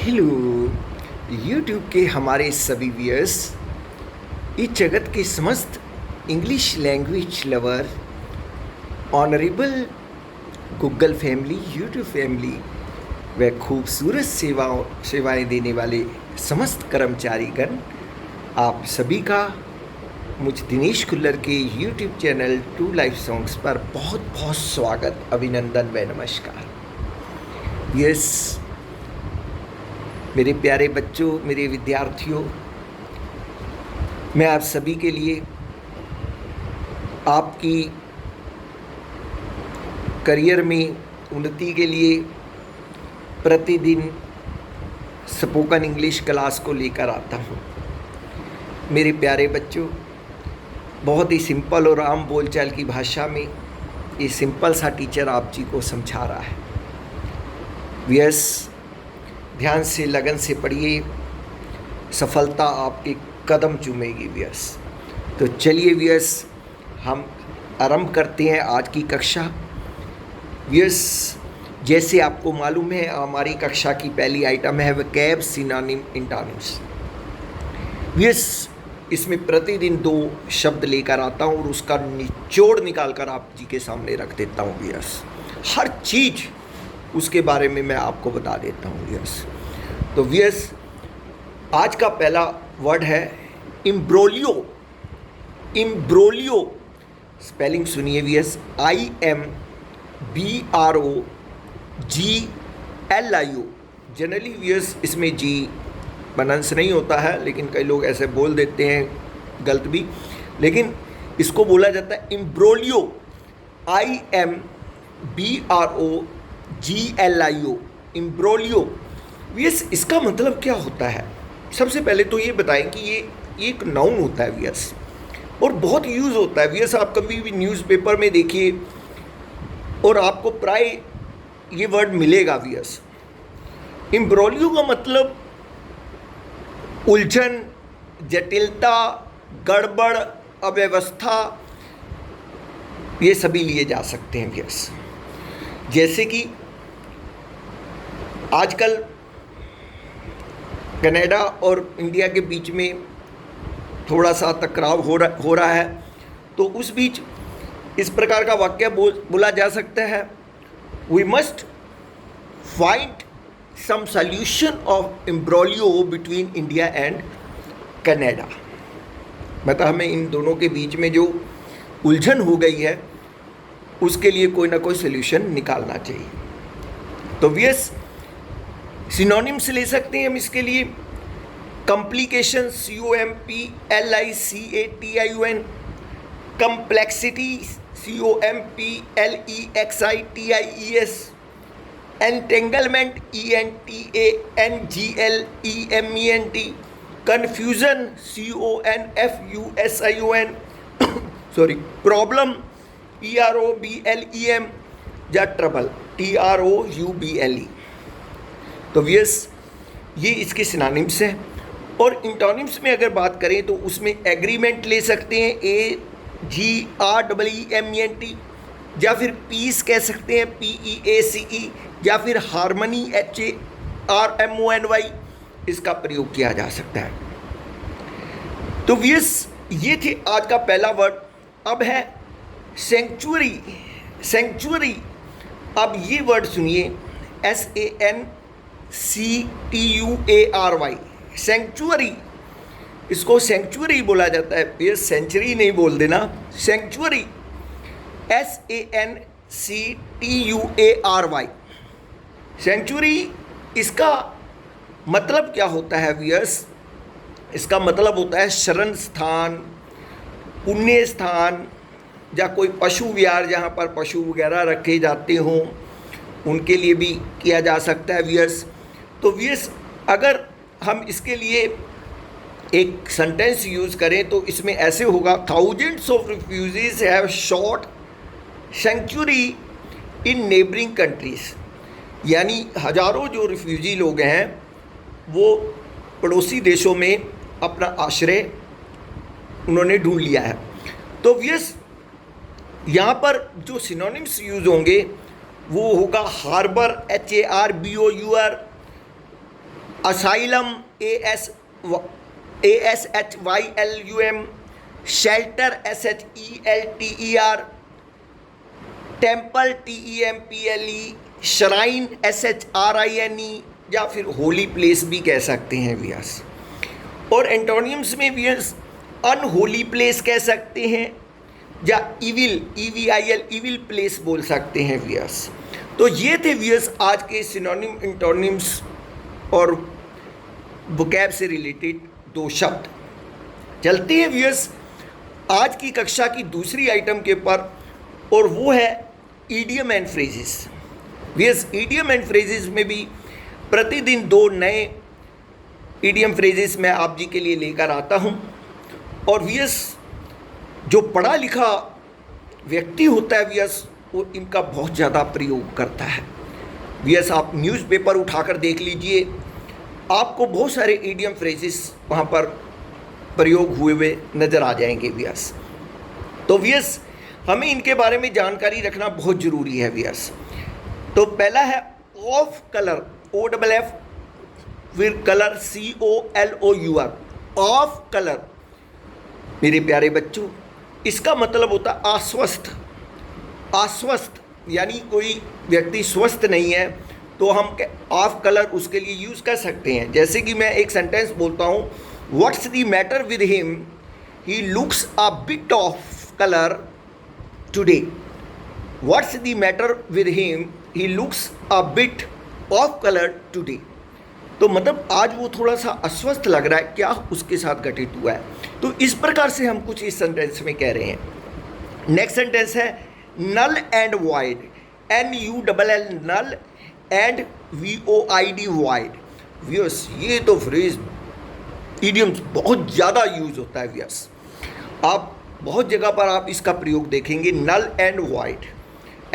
Hello YouTube के हमारे सभी व्यूअर्स, इस जगत के समस्त English language lover, honourable Google family, YouTube family व खूबसूरत सेवाएं देने वाले समस्त कर्मचारीगण, आप सभी का मुझ दिनेश खुल्लर के YouTube channel to life songs पर बहुत बहुत स्वागत, अभिनंदन व नमस्कार। यस मेरे प्यारे बच्चों, मेरे विद्यार्थियों, मैं आप सभी के लिए आपकी करियर में उन्नति के लिए प्रतिदिन स्पोकन इंग्लिश क्लास को लेकर आता हूँ। मेरे प्यारे बच्चों, बहुत ही सिंपल और आम बोलचाल की भाषा में ये सिंपल सा टीचर आप जी को समझा रहा है। व्यस ध्यान से, लगन से पढ़िए, सफलता आपके कदम चूमेगी व्यस। तो चलिए व्यस, हम आरंभ करते हैं आज की कक्षा। व्यस, जैसे आपको मालूम है, हमारी कक्षा की पहली आइटम है वोकैब, सिनोनिम, एंटोनिम्स। व्यस, इसमें प्रतिदिन 2 शब्द लेकर आता हूँ और उसका निचोड़ निकाल कर आप जी के सामने रख देता हूँ। व्यस, हर चीज़ उसके बारे में मैं आपको बता देता हूँ। व्यस, तो व्यस, आज का पहला वर्ड है इम्ब्रोलियो। इम्ब्रोलियो स्पेलिंग सुनिए व्यस, IMBROGLIO। जनरली व्यस इसमें जी प्रोनाउंस नहीं होता है, लेकिन कई लोग ऐसे बोल देते हैं गलत भी, लेकिन इसको बोला जाता है इम्ब्रोलियो। IMBROGLIO, इम्ब्रोलियो। व्यस, इसका मतलब क्या होता है? सबसे पहले तो ये बताएं कि ये एक नाउन होता है व्यस, और बहुत यूज़ होता है व्यस। आप कभी भी न्यूज़पेपर में देखिए और आपको प्राय ये वर्ड मिलेगा व्यस। इम्ब्रोलियो का मतलब उलझन, जटिलता, गड़बड़, अव्यवस्था, ये सभी लिए जा सकते हैं व्यस। जैसे कि आजकल कनाडा और इंडिया के बीच में थोड़ा सा टकराव हो रहा है, तो उस बीच इस प्रकार का वाक्य बोला जा सकता है, we must find some solution of imbroglio between India and Canada. मतलब हमें इन दोनों के बीच में जो उलझन हो गई है उसके लिए कोई ना कोई सॉल्यूशन निकालना चाहिए। तो व्यस, सिनोनिम्स ले सकते हैं हम इसके लिए। Complication, COMPLICATION, complexity, COMPLEXITIES, entanglement, ENTANGLEMENT, confusion, CONFUSION, sorry, problem, PROBLEM, या ट्रबल, TROUBLE। तो व्यस, ये इसके सिनोनिम्स हैं। और इंटोनिम्स में अगर बात करें तो उसमें एग्रीमेंट ले सकते हैं, AGREEMENT, या फिर पीस कह सकते हैं, PEACE, या फिर हार्मनी, HARMONY, इसका प्रयोग किया जा सकता है। तो व्यस, ये थे आज का पहला वर्ड। अब है सेंचुरी। सेंचुरी, अब ये वर्ड सुनिए, SANCTUARY, सेंचुरी। इसको सेंचुरी बोला जाता है, ये सेंचुरी नहीं बोल देना, सेंचुरी, SANCTUARY, सेंचुरी। इसका मतलब क्या होता है व्यस? इसका मतलब होता है शरण स्थान, पुण्य स्थान, या कोई पशु विहार जहाँ पर पशु वगैरह रखे जाते हों, उनके लिए भी किया जा सकता है व्यस। तो व्यस, अगर हम इसके लिए एक सेंटेंस यूज़ करें तो इसमें ऐसे होगा, thousands of refugees have sought sanctuary in neighbouring countries. यानी हजारों जो रिफ्यूजी लोग हैं वो पड़ोसी देशों में अपना आश्रय उन्होंने ढूंढ लिया है। तो व्यस, यहाँ पर जो सिनोनिम्स यूज़ होंगे वो होगा harbour, HARBOUR, asylum, ASHYLUM, shelter, SHELTER, temple, TEMPLE, shrine, SHRINE, या फिर होली प्लेस भी कह सकते हैं व्यास। और एंटोनियम्स में व्यास अनहोली प्लेस कह सकते हैं, या इविल, EVIL, इविल प्लेस बोल सकते हैं व्यास। तो ये थे व्यास आज के सिनोनिम, एंटोनिम्स और वोकैब से रिलेटेड 2 शब्द। चलते हैं व्यास आज की कक्षा की दूसरी आइटम के ऊपर, और वो है idiom and phrases. Vyas idiom and phrases में भी प्रतिदिन 2 नए ईडियम फ्रेजेस मैं आप जी के लिए लेकर आता हूँ। और व्यास जो पढ़ा लिखा व्यक्ति होता है व्यास वो इनका बहुत ज़्यादा प्रयोग करता है। व्यास आप न्यूज़पेपर उठाकर देख लीजिए, आपको बहुत सारे ईडियम फ्रेजेस वहाँ पर प्रयोग हुए नज़र आ जाएंगे व्यास। तो व्यास हमें इनके बारे में जानकारी रखना बहुत ज़रूरी है व्यास। तो पहला है ऑफ कलर, OFF, फिर कलर COLOUR, ऑफ कलर। मेरे प्यारे बच्चों, इसका मतलब होता है अस्वस्थ। अस्वस्थ यानी कोई व्यक्ति स्वस्थ नहीं है तो हम ऑफ कलर उसके लिए यूज़ कर सकते हैं। जैसे कि मैं एक सेंटेंस बोलता हूँ, what's the matter with him, he looks a bit of colour today. What's the matter with him, he looks a bit of colour today. तो मतलब आज वो थोड़ा सा अस्वस्थ लग रहा है, क्या उसके साथ घटित हुआ है। तो इस प्रकार से हम कुछ इस सेंटेंस में कह रहे हैं। नेक्स्ट सेंटेंस है null and void, NULL, null and VOID, void. व्यास ये तो फ्रेज इडियम्स बहुत ज़्यादा यूज होता है व्यास। आप बहुत जगह पर आप इसका प्रयोग देखेंगे, null and void,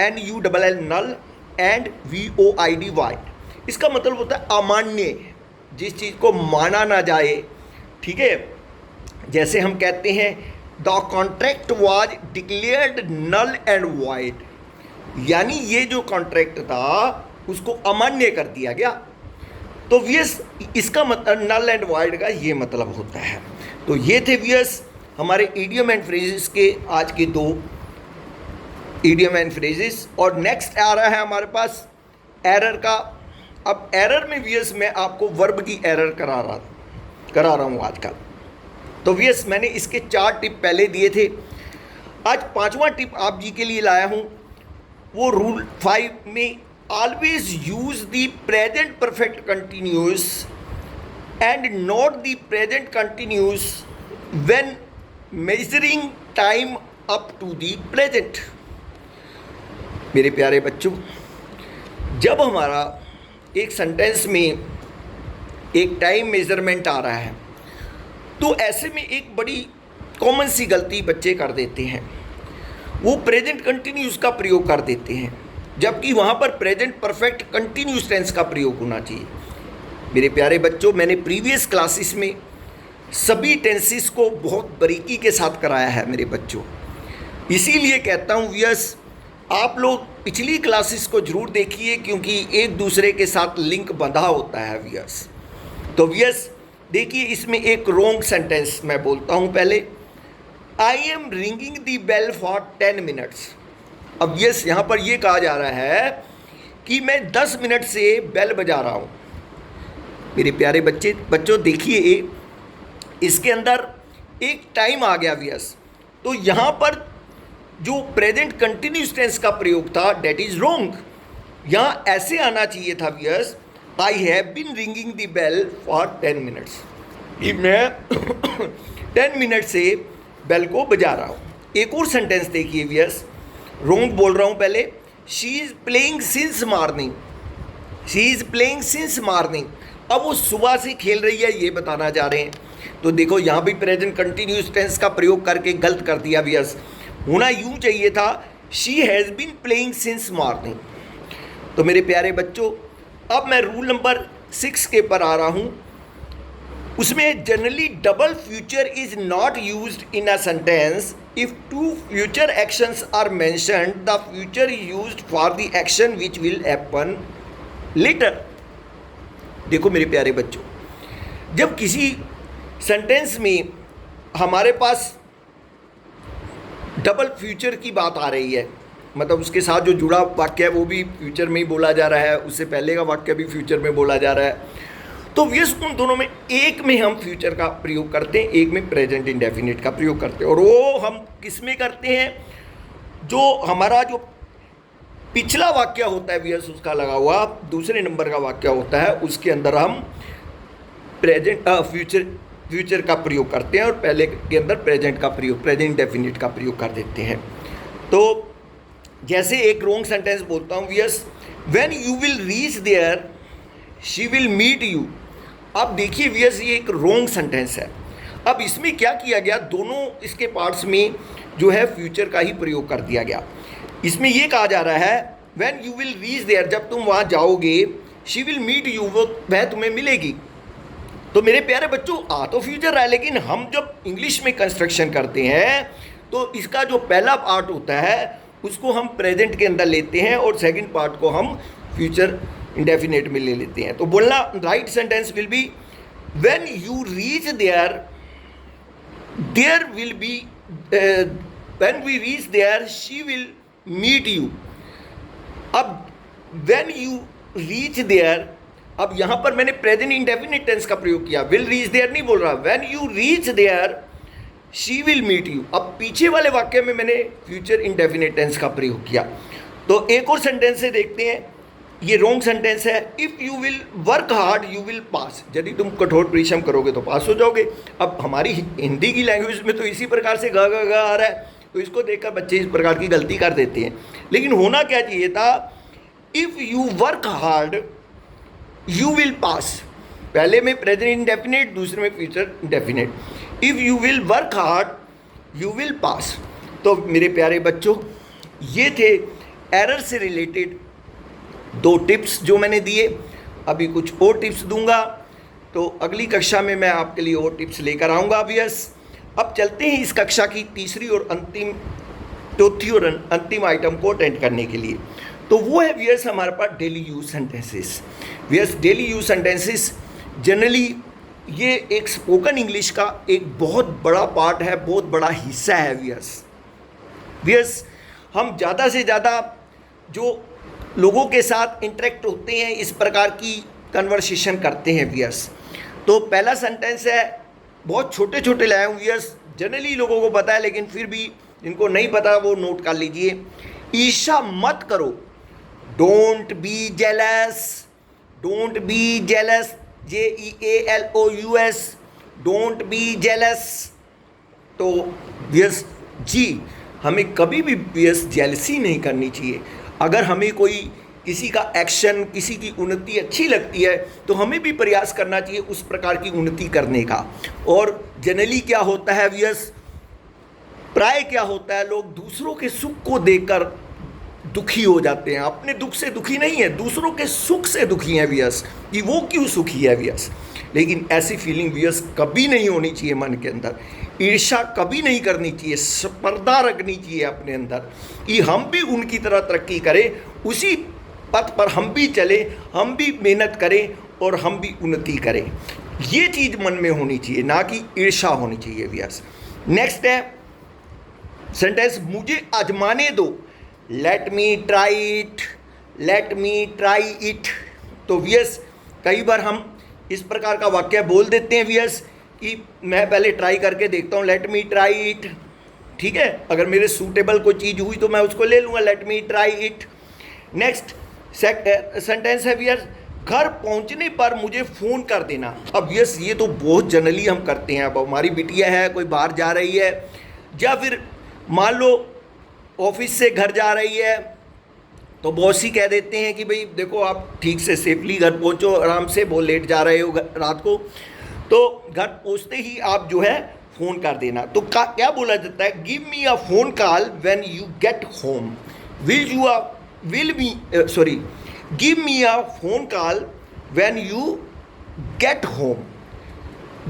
NULL, null and VOID, void. इसका मतलब होता है अमान्य, जिस चीज़ को माना ना जाए। ठीक है, जैसे हम कहते हैं the contract was declared null and void, यानी ये जो कॉन्ट्रैक्ट था उसको अमान्य कर दिया गया। तो व्यास इसका मतलब नल एंड वाइड का ये मतलब होता है। तो ये थे व्यास हमारे इडियम एंड फ्रेजेस के आज के 2 इडियम एंड फ्रेजेस। और नेक्स्ट आ रहा है हमारे पास एरर का। अब एरर में व्यास मैं आपको वर्ब की एरर करा रहा हूँ आजकल। तो व्यास मैंने इसके 4 टिप पहले दिए थे, आज 5वां टिप आप जी के लिए लाया हूँ। वो रूल 5 में always use the present perfect continuous and not the present continuous when measuring time up to the present. मेरे प्यारे बच्चों, जब हमारा एक सेंटेंस में एक टाइम मेजरमेंट आ रहा है तो ऐसे में एक बड़ी कॉमन सी गलती बच्चे कर देते हैं, वो प्रेजेंट कंटिन्यूस का प्रयोग कर देते हैं, जबकि वहाँ पर प्रेजेंट परफेक्ट कंटिन्यूस टेंस का प्रयोग होना चाहिए। मेरे प्यारे बच्चों, मैंने प्रीवियस क्लासेस में सभी टेंसेस को बहुत बारीकी के साथ कराया है मेरे बच्चों। इसीलिए कहता हूँ व्यास आप लोग पिछली क्लासेस को जरूर देखिए, क्योंकि एक दूसरे के साथ लिंक बंधा होता है व्यास। तो व्यास देखिए, इसमें एक रॉन्ग सेंटेंस मैं बोलता हूँ पहले, I am ringing the bell for 10 minutes. अब यस यहाँ पर ये कहा जा रहा है कि मैं 10 मिनट से बेल बजा रहा हूँ। मेरे प्यारे बच्चों देखिए, इसके अंदर एक टाइम आ गया व्यास। तो यहाँ पर जो प्रेजेंट कंटिन्यूस टेंस का प्रयोग था डेट इज रॉन्ग। यहाँ ऐसे आना चाहिए था व्यास, I have been ringing the bell for 10 minutes. मैं 10 मिनट से बेल को बजा रहा हूँ। एक और सेंटेंस देखिए व्यास, रॉन्ग बोल रहा हूँ पहले, she is playing since morning. She is playing since morning, अब वो सुबह से खेल रही है ये बताना चाह रहे हैं। तो देखो यहाँ भी प्रेजेंट कंटिन्यूस टेंस का प्रयोग करके गलत कर दिया व्यास। होना यूँ चाहिए था, she has been playing since morning. तो मेरे प्यारे बच्चों, अब मैं रूल नंबर 6 के पर आ रहा हूँ। उसमें generally double future is not used in a sentence if 2 future actions are mentioned, the future is used for the action which will happen later. देखो मेरे प्यारे बच्चों, जब किसी सेंटेंस में हमारे पास डबल फ्यूचर की बात आ रही है, मतलब उसके साथ जो जुड़ा वाक्य है वो भी फ्यूचर में ही बोला जा रहा है, उससे पहले का वाक्य भी फ्यूचर में बोला जा रहा है, तो व्यस उन दोनों में एक में हम फ्यूचर का प्रयोग करते हैं, एक में प्रेजेंट इंडेफिनिट का प्रयोग करते हैं। और वो हम किस में करते हैं? जो हमारा जो पिछला वाक्य होता है व्यस उसका लगा हुआ दूसरे नंबर का वाक्य होता है, उसके अंदर हम फ्यूचर का प्रयोग करते हैं और पहले के अंदर प्रेजेंट का प्रयोग, प्रेजेंट डेफिनिट का प्रयोग कर देते हैं। तो जैसे एक रॉन्ग सेंटेंस बोलता हूँ, yes when you will reach there she will meet you. अब देखिए व्यस ये एक रॉन्ग सेंटेंस है। अब इसमें क्या किया गया, दोनों इसके पार्ट्स में जो है फ्यूचर का ही प्रयोग कर दिया गया। इसमें ये कहा जा रहा है when you will reach there, जब तुम वहाँ जाओगे, शी विल मीट यू, वह तुम्हें मिलेगी। तो मेरे प्यारे बच्चों, आ तो फ्यूचर रहा है, लेकिन हम जब इंग्लिश में कंस्ट्रक्शन करते हैं तो इसका जो पहला पार्ट होता है उसको हम प्रेजेंट के अंदर लेते हैं और सेकंड पार्ट को हम फ्यूचर इंडेफिनेट में ले लेते हैं। तो बोलना right sentence will be when you reach there, there will be, when we reach there she will meet you. अब व्हेन यू रीच देयर, अब यहाँ पर मैंने प्रेजेंट इंडेफिनिट टेंस का प्रयोग किया, विल रीच देयर नहीं बोल रहा, when you reach there she will meet you. अब पीछे वाले वाक्य में मैंने फ्यूचर इंडेफिनिट टेंस का प्रयोग किया। तो एक और सेंटेंस से देखते हैं, ये रॉन्ग सेंटेंस है, if you will work hard you will pass. यदि तुम कठोर परिश्रम करोगे तो पास हो जाओगे। अब हमारी हिंदी की लैंग्वेज में तो इसी प्रकार से ग आ रहा है, तो इसको देखकर बच्चे इस प्रकार की गलती कर देते हैं। लेकिन होना क्या चाहिए था, if you work hard you will pass. पहले में प्रेजेंट इंडेफिनिट, दूसरे में future indefinite. If you will work hard you will pass. तो मेरे प्यारे बच्चों, ये थे एरर से रिलेटेड 2 टिप्स जो मैंने दिए। अभी कुछ और टिप्स दूंगा, तो अगली कक्षा में मैं आपके लिए और टिप्स लेकर आऊँगा। ऑब्वियस अब चलते हैं इस कक्षा की तीसरी और चौथी और अंतिम आइटम को अटेंड करने के लिए। तो वो है व्यस हमारे पास डेली यूज सेंटेंसेस। व्यस डेली यूज सेंटेंसेस जनरली ये एक स्पोकन इंग्लिश का एक बहुत बड़ा पार्ट है, बहुत बड़ा हिस्सा है व्यस हम ज़्यादा से ज़्यादा जो लोगों के साथ इंटरेक्ट होते हैं इस प्रकार की कन्वर्सेशन करते हैं व्यस। तो पहला सेंटेंस है, बहुत छोटे छोटे लाए हूँ व्यस, जनरली लोगों को पता है, लेकिन फिर भी जिनको नहीं पता वो नोट कर लीजिए। ईर्ष्या मत करो, don't be jealous, don't be jealous, JEALOUS, don't be jealous. तो व्यस जी हमें कभी भी व्यस जेलसी नहीं करनी चाहिए। अगर हमें कोई किसी का एक्शन, किसी की उन्नति अच्छी लगती है तो हमें भी प्रयास करना चाहिए उस प्रकार की उन्नति करने का। और जनरली क्या होता है व्यस, प्राय क्या होता है, लोग दूसरों के सुख को देखकर दुखी हो जाते हैं, अपने दुख से दुखी नहीं है, दूसरों के सुख से दुखी है व्यस, कि वो क्यों सुखी है व्यस। लेकिन ऐसी फीलिंग व्यस कभी नहीं होनी चाहिए मन के अंदर। ईर्ष्या कभी नहीं करनी चाहिए, स्पर्धा रखनी चाहिए अपने अंदर कि हम भी उनकी तरह तरक्की करें, उसी पथ पर हम भी चलें, हम भी मेहनत करें और हम भी उन्नति करें। ये चीज़ मन में होनी चाहिए, ना कि ईर्ष्या होनी चाहिए व्यस। नेक्स्ट है सेंटेंस, मुझे आजमाने दो, let me try it, let me try it. तो व्यस कई बार हम इस प्रकार का वाक्य बोल देते हैं व्यस कि मैं पहले ट्राई करके देखता हूँ, लेट मी ट्राई इट। ठीक है, अगर मेरे सूटेबल कोई चीज़ हुई तो मैं उसको ले लूँगा, let me try it. Next sentence है व्यस, घर पहुँचने पर मुझे फ़ोन कर देना। अब व्यस ये तो बहुत जनरली हम करते हैं। अब हमारी बिटिया है, कोई बाहर जा रही है, या फिर मान लो ऑफिस से घर जा रही है, तो बॉस ही कह देते हैं कि भाई देखो आप ठीक से सेफली घर पहुंचो, आराम से, बहुत लेट जा रहे हो रात को, तो घर पहुंचते ही आप जो है फ़ोन कर देना। तो क्या बोला जाता है, give me a phone call when you get home, give me a phone call when you get home,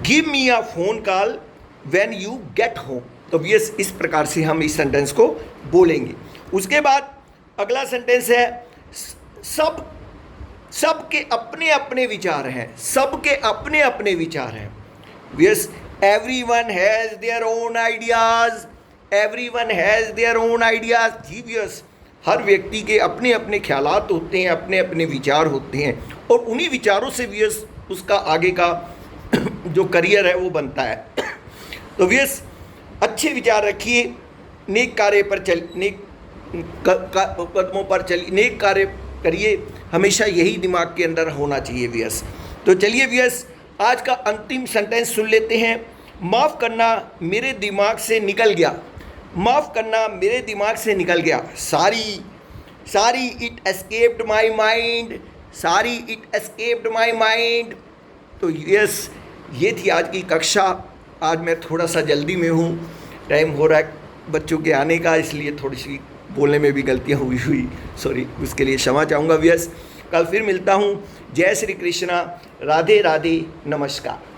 give me a phone call when you get home. तो यस इस प्रकार से हम इस सेंटेंस को बोलेंगे। उसके बाद अगला सेंटेंस है, सब सबके अपने अपने विचार हैं, सबके अपने अपने विचार हैं। Yes, everyone has their own ideas, everyone has their own ideas. जी यस, हर व्यक्ति के अपने अपने ख्यालात होते हैं, अपने अपने विचार होते हैं, और उन्हीं विचारों से व्यस उसका आगे का जो करियर है वो बनता है। तो व्यस अच्छे विचार रखिए, नेक कार्य पर नेक कदमों पर चलिए, नेक कार्य करिए, हमेशा यही दिमाग के अंदर होना चाहिए व्यस। तो चलिए व्यस, आज का अंतिम सेंटेंस सुन लेते हैं। माफ़ करना मेरे दिमाग से निकल गया, माफ़ करना मेरे दिमाग से निकल गया, सारी इट एस्केप्ड माई माइंड, सारी इट एस्केप्ड माई माइंड। तो यस, ये थी आज की कक्षा। आज मैं थोड़ा सा जल्दी में हूँ, टाइम हो रहा है बच्चों के आने का, इसलिए थोड़ी सी बोलने में भी गलतियाँ हुई, सॉरी, उसके लिए क्षमा चाहूँगा व्यस। कल फिर मिलता हूँ। जय श्री कृष्णा, राधे राधे, नमस्कार।